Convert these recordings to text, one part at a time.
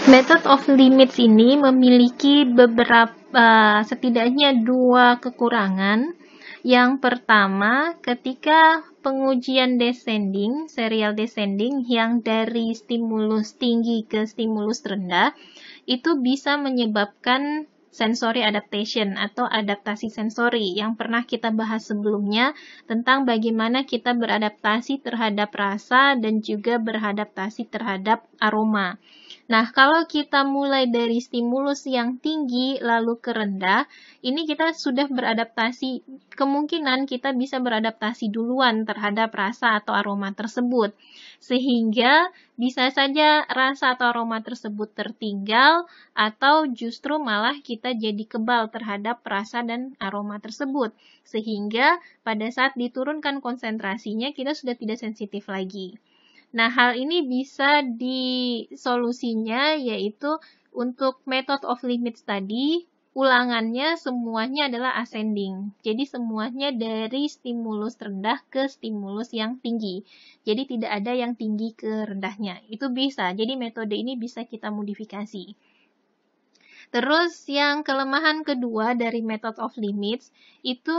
Method of limits ini memiliki setidaknya dua kekurangan. Yang pertama, ketika pengujian descending, serial descending yang dari stimulus tinggi ke stimulus rendah, itu bisa menyebabkan sensory adaptation atau adaptasi sensori yang pernah kita bahas sebelumnya tentang bagaimana kita beradaptasi terhadap rasa dan juga beradaptasi terhadap aroma. Nah, kalau kita mulai dari stimulus yang tinggi lalu ke rendah, ini kita sudah beradaptasi, kemungkinan kita bisa beradaptasi duluan terhadap rasa atau aroma tersebut. Sehingga bisa saja rasa atau aroma tersebut tertinggal atau justru malah kita jadi kebal terhadap rasa dan aroma tersebut. Sehingga pada saat diturunkan konsentrasinya kita sudah tidak sensitif lagi. Nah, hal ini bisa disolusinya yaitu untuk method of limits tadi, ulangannya semuanya adalah ascending. Jadi semuanya dari stimulus rendah ke stimulus yang tinggi. Jadi tidak ada yang tinggi ke rendahnya. Itu bisa. Jadi metode ini bisa kita modifikasi. Terus yang kelemahan kedua dari method of limits itu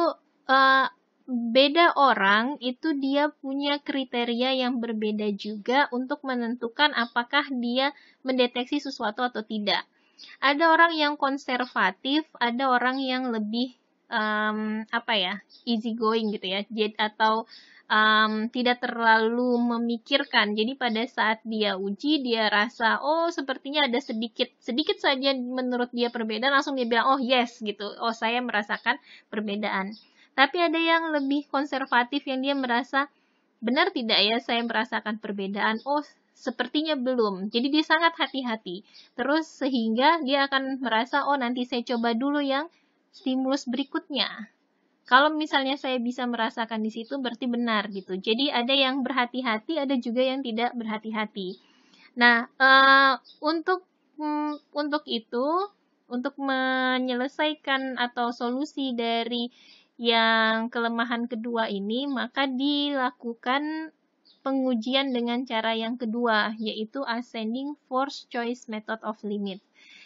beda orang itu dia punya kriteria yang berbeda juga untuk menentukan apakah dia mendeteksi sesuatu atau tidak. Ada orang yang konservatif, ada orang yang lebih easy going gitu ya, atau tidak terlalu memikirkan. Jadi pada saat dia uji, dia rasa sepertinya ada sedikit saja menurut dia perbedaan, langsung dia bilang yes gitu, saya merasakan perbedaan. Tapi ada yang lebih konservatif yang dia merasa, benar tidak ya saya merasakan perbedaan? Sepertinya belum. Jadi dia sangat hati-hati. Terus sehingga dia akan merasa, nanti saya coba dulu yang stimulus berikutnya. Kalau misalnya saya bisa merasakan di situ berarti benar gitu. Jadi ada yang berhati-hati, ada juga yang tidak berhati-hati. Nah, untuk itu, untuk menyelesaikan atau solusi dari yang kelemahan kedua ini, maka dilakukan pengujian dengan cara yang kedua, yaitu ascending force choice method of limit.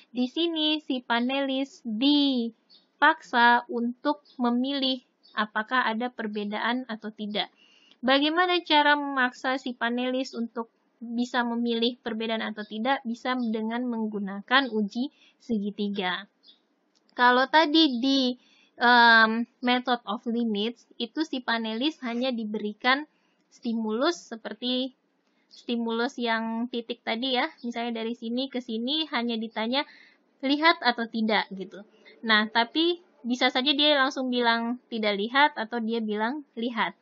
Di sini si panelis dipaksa untuk memilih apakah ada perbedaan atau tidak. Bagaimana cara memaksa si panelis untuk bisa memilih perbedaan atau tidak? Bisa dengan menggunakan uji segitiga. Kalau tadi di method of limits, itu si panelis hanya diberikan stimulus seperti stimulus yang titik tadi ya, misalnya dari sini ke sini hanya ditanya lihat atau tidak gitu. Nah, tapi bisa saja dia langsung bilang tidak lihat atau dia bilang lihat.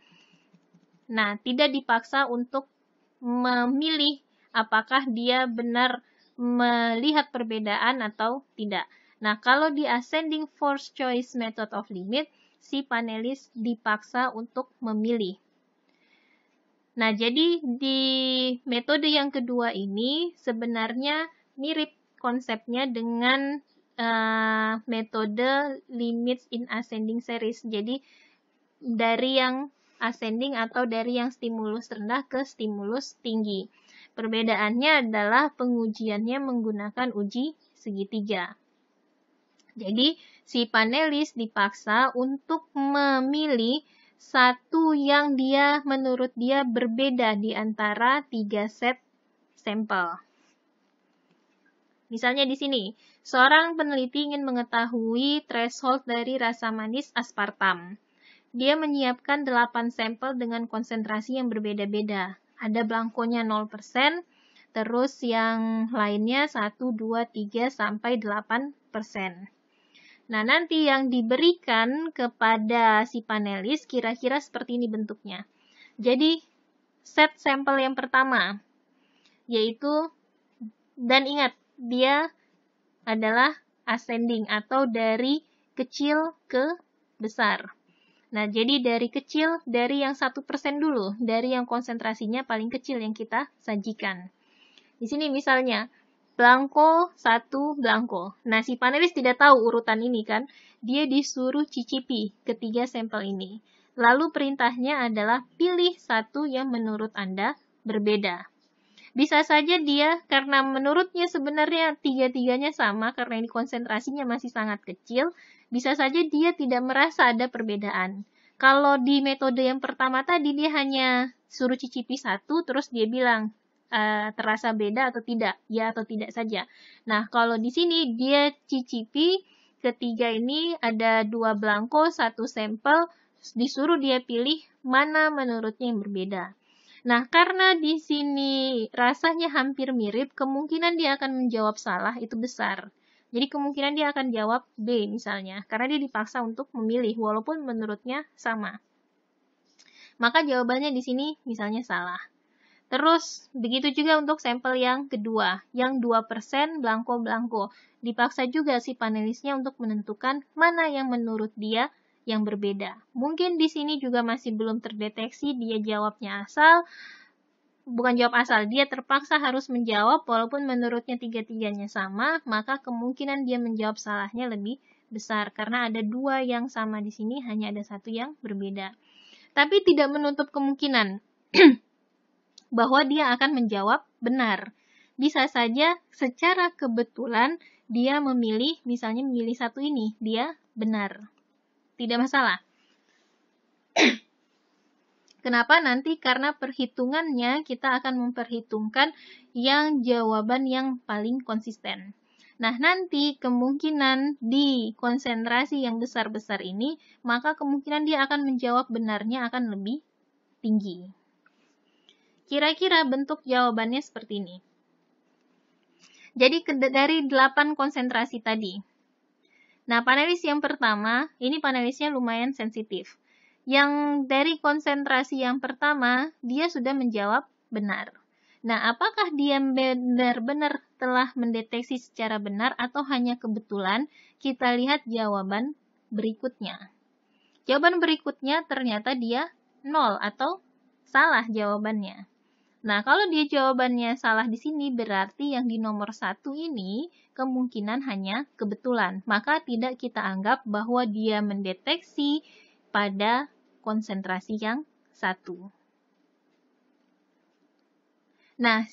Nah, tidak dipaksa untuk memilih apakah dia benar melihat perbedaan atau tidak. Nah, kalau di ascending force choice method of limit, si panelis dipaksa untuk memilih. Nah, jadi di metode yang kedua ini sebenarnya mirip konsepnya dengan metode limits in ascending series. Jadi dari yang ascending atau dari yang stimulus rendah ke stimulus tinggi. Perbedaannya adalah pengujiannya menggunakan uji segitiga. Jadi si panelis dipaksa untuk memilih satu yang menurut dia berbeda di antara 3 set sampel. Misalnya di sini, seorang peneliti ingin mengetahui threshold dari rasa manis aspartam. Dia menyiapkan 8 sampel dengan konsentrasi yang berbeda-beda. Ada blankonya 0%, terus yang lainnya 1, 2, 3, sampai 8%. Nah, nanti yang diberikan kepada si panelis kira-kira seperti ini bentuknya. Jadi, set sampel yang pertama, yaitu, dan ingat, dia adalah ascending atau dari kecil ke besar. Nah, jadi dari kecil, dari yang 1% dulu, dari yang konsentrasinya paling kecil yang kita sajikan. Di sini misalnya, blanko, 1 blanko. Nah, si panelis tidak tahu urutan ini kan. Dia disuruh cicipi ketiga sampel ini. Lalu perintahnya adalah pilih satu yang menurut Anda berbeda. Bisa saja dia, karena menurutnya sebenarnya tiga-tiganya sama, karena ini konsentrasinya masih sangat kecil, bisa saja dia tidak merasa ada perbedaan. Kalau di metode yang pertama tadi, dia hanya suruh cicipi satu, terus dia bilang, terasa beda atau tidak, ya atau tidak saja. Nah, kalau di sini dia cicipi, ketiga ini ada 2 belangko, 1 sampel, disuruh dia pilih mana menurutnya yang berbeda. Nah, karena di sini rasanya hampir mirip, kemungkinan dia akan menjawab salah itu besar. Jadi kemungkinan dia akan jawab B misalnya, karena dia dipaksa untuk memilih walaupun menurutnya sama. Maka jawabannya di sini misalnya salah. Terus, begitu juga untuk sampel yang kedua, yang 2% belangko-belangko. Dipaksa juga si panelisnya untuk menentukan mana yang menurut dia yang berbeda. Mungkin di sini juga masih belum terdeteksi dia jawabnya asal, bukan jawab asal, dia terpaksa harus menjawab walaupun menurutnya tiga-tiganya sama, maka kemungkinan dia menjawab salahnya lebih besar karena ada 2 yang sama di sini, hanya ada 1 yang berbeda. Tapi tidak menutup kemungkinan bahwa dia akan menjawab benar. Bisa saja secara kebetulan dia memilih, misalnya memilih 1 ini, dia benar. Tidak masalah. Kenapa? Nanti karena perhitungannya kita akan memperhitungkan yang jawaban yang paling konsisten. Nah, nanti kemungkinan di konsentrasi yang besar-besar ini, maka kemungkinan dia akan menjawab benarnya akan lebih tinggi. Kira-kira bentuk jawabannya seperti ini. Jadi dari 8 konsentrasi tadi. Nah, panelis yang pertama, ini panelisnya lumayan sensitif. Yang dari konsentrasi yang pertama, dia sudah menjawab benar. Nah, apakah dia benar-benar telah mendeteksi secara benar atau hanya kebetulan? Kita lihat jawaban berikutnya. Jawaban berikutnya ternyata dia 0 atau salah jawabannya. Nah, kalau dia jawabannya salah di sini, berarti yang di nomor 1 ini kemungkinan hanya kebetulan. Maka tidak kita anggap bahwa dia mendeteksi pada konsentrasi yang 1. Nah,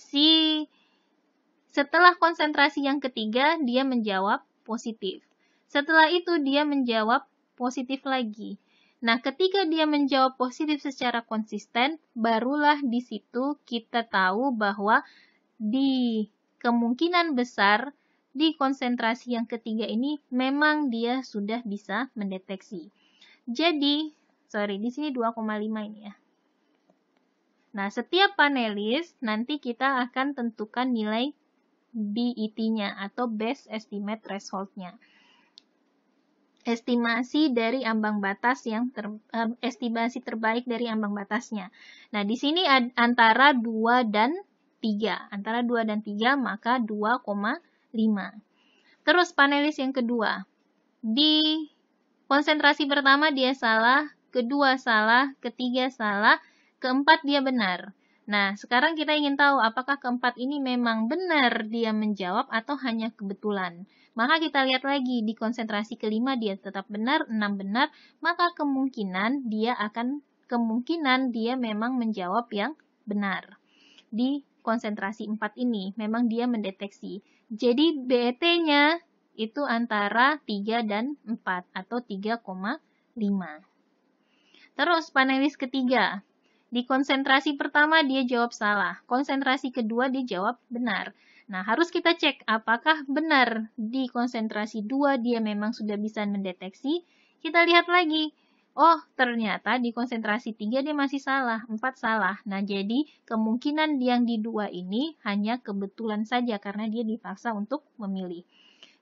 setelah konsentrasi yang ketiga, dia menjawab positif. Setelah itu, dia menjawab positif lagi. Nah, ketika dia menjawab positif secara konsisten, barulah di situ kita tahu bahwa di kemungkinan besar di konsentrasi yang ketiga ini memang dia sudah bisa mendeteksi. Jadi, di sini 2,5 ini ya. Nah, setiap panelis nanti kita akan tentukan nilai BET-nya atau Best Estimate Threshold-nya. Estimasi dari ambang batas estimasi terbaik dari ambang batasnya. Nah, di sini antara 2 dan 3. Antara 2 dan 3 maka 2,5. Terus panelis yang kedua. Di konsentrasi pertama dia salah, kedua salah, ketiga salah, keempat dia benar. Nah, sekarang kita ingin tahu apakah keempat ini memang benar dia menjawab atau hanya kebetulan. Maka kita lihat lagi di konsentrasi kelima dia tetap benar, 6 benar, maka kemungkinan dia memang menjawab yang benar. Di konsentrasi 4 ini memang dia mendeteksi. Jadi BET-nya itu antara 3 dan 4 atau 3,5. Terus panelis ketiga. Di konsentrasi pertama dia jawab salah, konsentrasi kedua dia jawab benar. Nah, harus kita cek apakah benar di konsentrasi 2 dia memang sudah bisa mendeteksi. Kita lihat lagi, oh ternyata di konsentrasi 3 dia masih salah, 4 salah. Nah, jadi kemungkinan yang di 2 ini hanya kebetulan saja karena dia dipaksa untuk memilih.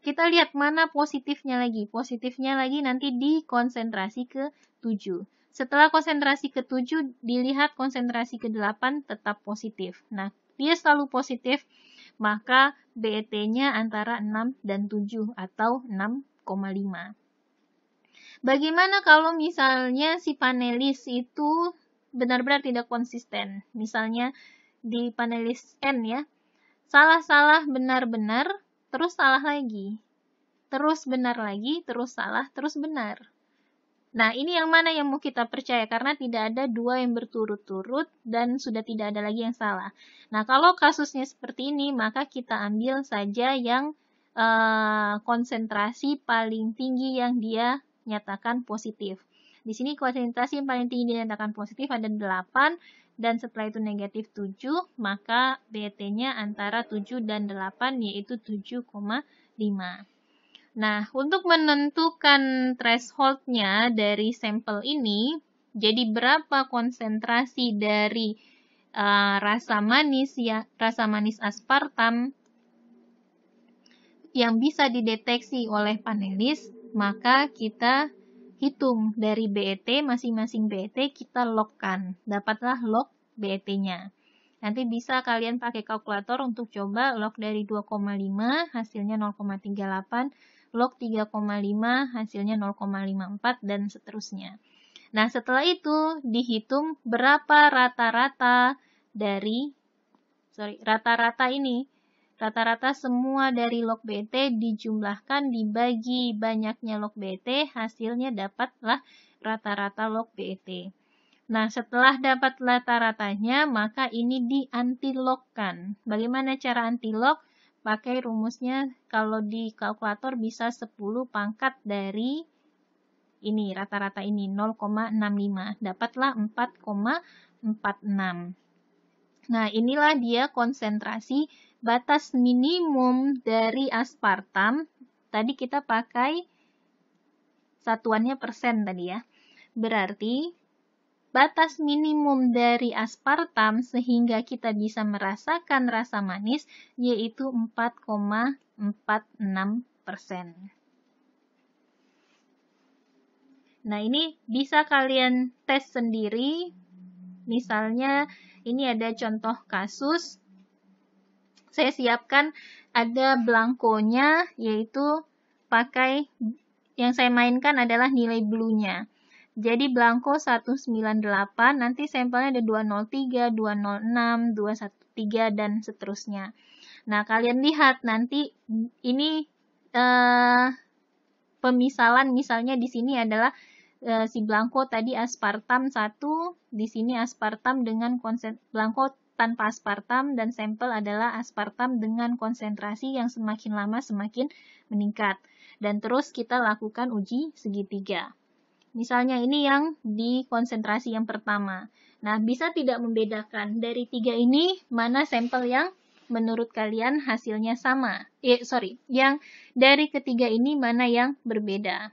Kita lihat mana positifnya lagi. Positifnya lagi nanti di konsentrasi ke-7. Setelah konsentrasi ke-7, dilihat konsentrasi ke-8 tetap positif. Nah, dia selalu positif, maka BET-nya antara 6 dan 7 atau 6,5. Bagaimana kalau misalnya si panelis itu benar-benar tidak konsisten? Misalnya di panelis N ya, salah-salah benar-benar, terus salah lagi. Terus benar lagi, terus salah, terus benar. Nah, ini yang mana yang mau kita percaya? Karena tidak ada dua yang berturut-turut dan sudah tidak ada lagi yang salah. Nah, kalau kasusnya seperti ini, maka kita ambil saja yang konsentrasi paling tinggi yang dia nyatakan positif. Di sini konsentrasi yang paling tinggi dinyatakan positif ada 8, dan setelah itu negatif 7, maka BT-nya antara 7 dan 8, yaitu 7,5. Nah, untuk menentukan threshold-nya dari sampel ini, jadi berapa konsentrasi dari rasa manis aspartam yang bisa dideteksi oleh panelis, maka kita hitung dari BET, masing-masing BET kita logkan. Dapatlah log BET-nya. Nanti bisa kalian pakai kalkulator untuk coba log dari 2,5 hasilnya 0,38, log 3,5 hasilnya 0,54 dan seterusnya. Nah, setelah itu dihitung berapa rata-rata semua dari log BT dijumlahkan dibagi banyaknya log BT, hasilnya dapatlah rata-rata log BT. Nah, setelah dapat rata-ratanya, maka ini di-antilogkan. Bagaimana cara antilog? Pakai rumusnya, kalau di kalkulator bisa 10 pangkat dari ini, rata-rata ini, 0,65. Dapatlah 4,46. Nah, inilah dia konsentrasi batas minimum dari aspartam. Tadi kita pakai satuannya persen tadi ya. Berarti batas minimum dari aspartam sehingga kita bisa merasakan rasa manis yaitu 4,46%. Nah, ini bisa kalian tes sendiri. Misalnya, ini ada contoh kasus. Saya siapkan ada blankonya, yaitu pakai, yang saya mainkan adalah nilai blue-nya. Jadi blanko 198, nanti sampelnya ada 203, 206, 213, dan seterusnya. Nah, kalian lihat nanti ini pemisalan, misalnya di sini adalah si blanko tadi aspartam 1, di sini aspartam dengan blanko tanpa aspartam, dan sampel adalah aspartam dengan konsentrasi yang semakin lama semakin meningkat. Dan terus kita lakukan uji segitiga. Misalnya ini yang di konsentrasi yang pertama. Nah, bisa tidak membedakan dari 3 ini mana sampel yang menurut kalian hasilnya sama? Yang dari ketiga ini mana yang berbeda?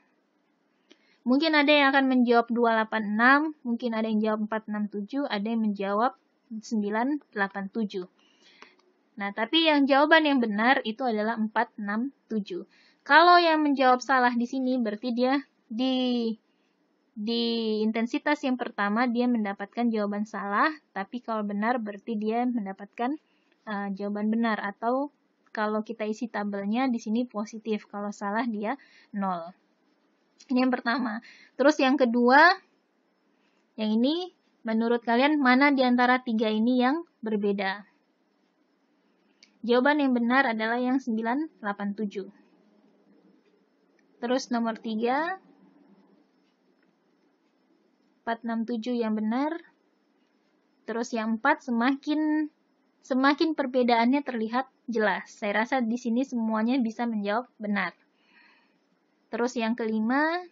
Mungkin ada yang akan menjawab 286, mungkin ada yang jawab 467, ada yang menjawab 987. Nah, tapi yang jawaban yang benar itu adalah 467. Kalau yang menjawab salah di sini berarti dia di intensitas yang pertama dia mendapatkan jawaban salah, tapi kalau benar berarti dia mendapatkan jawaban benar, atau kalau kita isi tabelnya di sini positif, kalau salah dia 0. Ini yang pertama. Terus yang kedua, yang ini menurut kalian mana di antara 3 ini yang berbeda? Jawaban yang benar adalah yang 987. Terus nomor 3, 467 yang benar. Terus yang 4 semakin perbedaannya terlihat jelas. Saya rasa di sini semuanya bisa menjawab benar. Terus yang kelima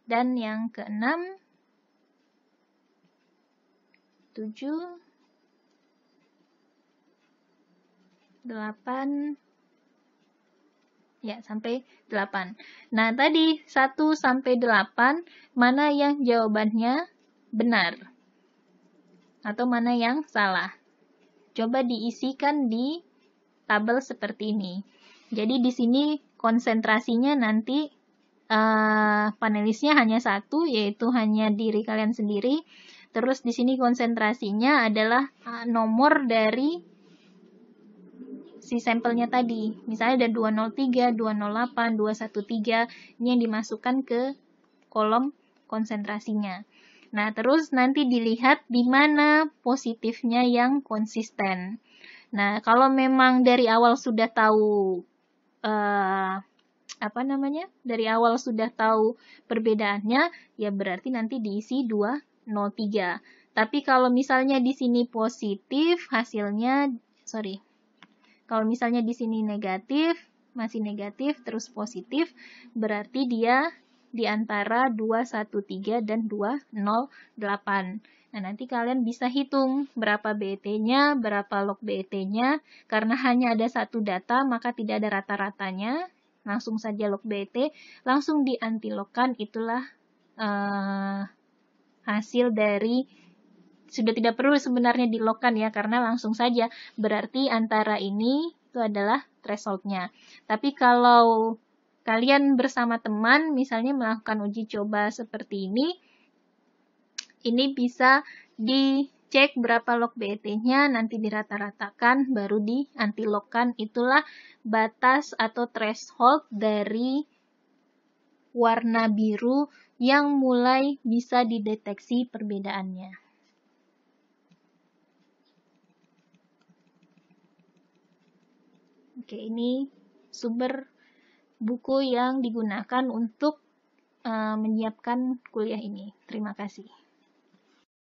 dan yang keenam, 7, 8, ya sampai 8. Nah, tadi 1 sampai 8 mana yang jawabannya benar atau mana yang salah? Coba diisikan di tabel seperti ini. Jadi di sini konsentrasinya nanti panelisnya hanya 1, yaitu hanya diri kalian sendiri. Terus di sini konsentrasinya adalah nomor dari si sampelnya tadi. Misalnya ada 203, 208, 213, ini yang dimasukkan ke kolom konsentrasinya. Nah, terus nanti dilihat di mana positifnya yang konsisten. Nah, kalau memang dari awal sudah tahu dari awal sudah tahu perbedaannya, ya berarti nanti diisi 203. Tapi kalau misalnya di sini positif, hasilnya, kalau misalnya di sini negatif, masih negatif, terus positif, berarti dia di antara 213 dan 208. Nah, nanti kalian bisa hitung berapa BET-nya, berapa log BET-nya. Karena hanya ada satu data, maka tidak ada rata-ratanya. Langsung saja log BET, langsung diantilogkan, itulah hasil dari, sudah tidak perlu sebenarnya dilogkan ya, karena langsung saja. Berarti antara ini itu adalah threshold-nya. Tapi kalau kalian bersama teman misalnya melakukan uji coba seperti ini bisa dicek berapa log BET-nya, nanti dirata-ratakan, baru diantilogkan. Itulah batas atau threshold dari warna biru yang mulai bisa dideteksi perbedaannya. Oke, ini sumber buku yang digunakan untuk menyiapkan kuliah ini. Terima kasih.